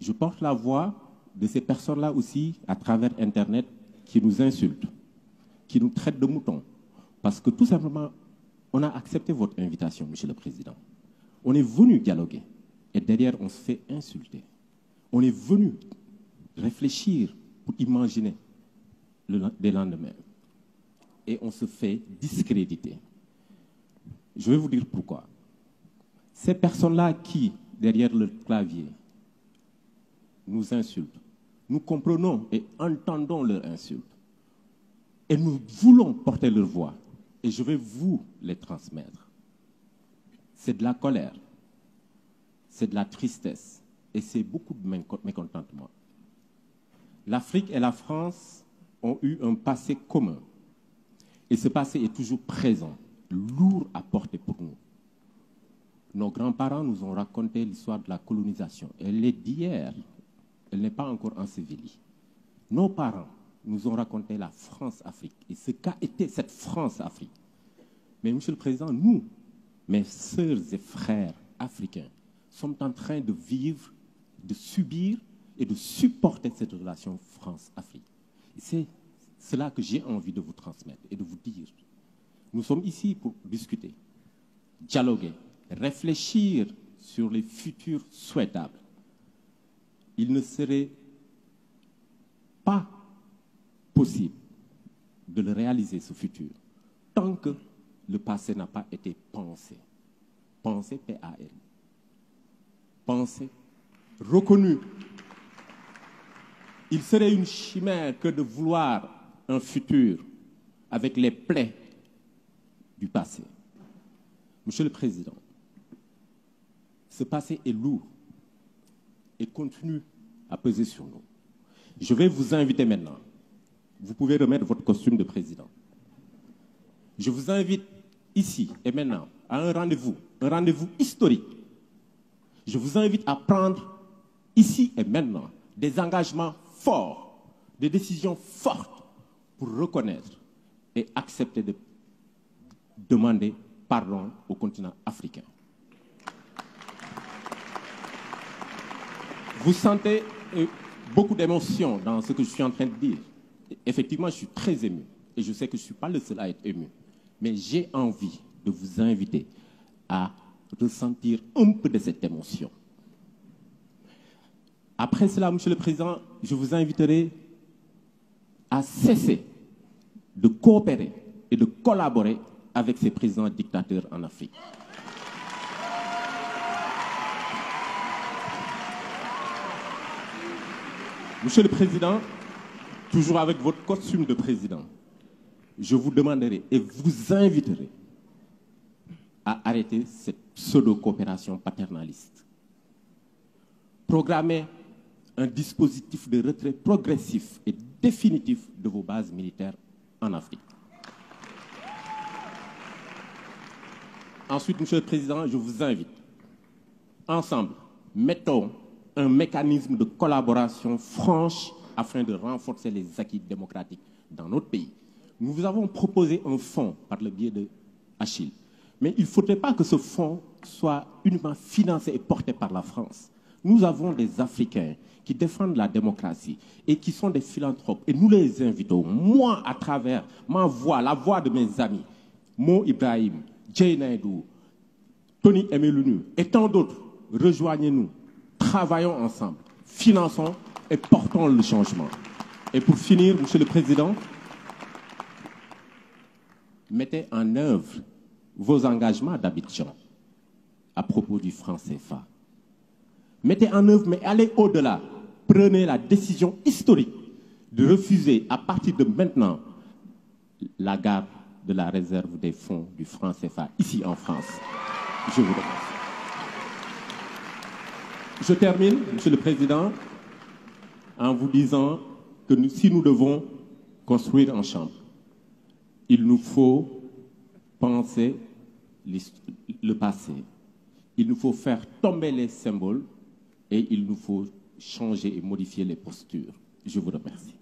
Je porte la voix de ces personnes-là aussi à travers Internet qui nous insultent, qui nous traitent de moutons. Parce que tout simplement, on a accepté votre invitation, Monsieur le Président. On est venu dialoguer et derrière, on se fait insulter. On est venu réfléchir pour imaginer des lendemains. Et on se fait discréditer. Je vais vous dire pourquoi. Ces personnes-là qui, derrière le clavier, nous insultent, nous comprenons et entendons leurs insultes. Et nous voulons porter leur voix. Et je vais vous les transmettre. C'est de la colère, c'est de la tristesse et c'est beaucoup de mécontentement. L'Afrique et la France ont eu un passé commun. Et ce passé est toujours présent, lourd à porter pour nous. Nos grands-parents nous ont raconté l'histoire de la colonisation. Elle est d'hier, elle n'est pas encore ensevelie. Nos parents nous ont raconté la France-Afrique et ce qu'a été cette France-Afrique. Mais Monsieur le Président, nous, mes sœurs et frères africains, sommes en train de vivre, de subir et de supporter cette relation France-Afrique. C'est cela que j'ai envie de vous transmettre et de vous dire. Nous sommes ici pour discuter, dialoguer, réfléchir sur les futurs souhaitables. Il ne serait pas possible de le réaliser, ce futur, tant que le passé n'a pas été pensé. Pensé, P-A-L. Pensé, reconnu. Il serait une chimère que de vouloir un futur avec les plaies du passé. Monsieur le Président, ce passé est lourd et continue à peser sur nous. Je vais vous inviter maintenant. Vous pouvez remettre votre costume de président. Je vous invite ici et maintenant à un rendez-vous historique. Je vous invite à prendre ici et maintenant des engagements forts, des décisions fortes pour reconnaître et accepter de demander pardon au continent africain. Vous sentez beaucoup d'émotions dans ce que je suis en train de dire. Effectivement, je suis très ému et je sais que je ne suis pas le seul à être ému. Mais j'ai envie de vous inviter à ressentir un peu de cette émotion. Après cela, Monsieur le Président, je vous inviterai à cesser de coopérer et de collaborer avec ces présidents dictateurs en Afrique. Monsieur le Président, toujours avec votre costume de président, je vous demanderai et vous inviterai à arrêter cette pseudo-coopération paternaliste. Programmez un dispositif de retrait progressif et définitif de vos bases militaires en Afrique. Ensuite, Monsieur le Président, je vous invite, ensemble, mettons un mécanisme de collaboration franche afin de renforcer les acquis démocratiques dans notre pays. Nous vous avons proposé un fonds par le biais de Achille. Mais il ne faudrait pas que ce fonds soit uniquement financé et porté par la France. Nous avons des Africains qui défendent la démocratie et qui sont des philanthropes. Et nous les invitons, moi, à travers ma voix, la voix de mes amis, Mo Ibrahim, Jay Naidou, Tony Emelunu et tant d'autres, rejoignez-nous, travaillons ensemble, finançons et portons le changement. Et pour finir, Monsieur le Président, mettez en œuvre vos engagements d'Abidjan à propos du franc CFA. Mettez en œuvre, mais allez au-delà. Prenez la décision historique de refuser à partir de maintenant la garde de la réserve des fonds du franc CFA ici en France. Je vous remercie. Je termine, Monsieur le Président, en vous disant que si nous devons construire en chambre, il nous faut penser le passé. Il nous faut faire tomber les symboles et il nous faut changer et modifier les postures. Je vous remercie.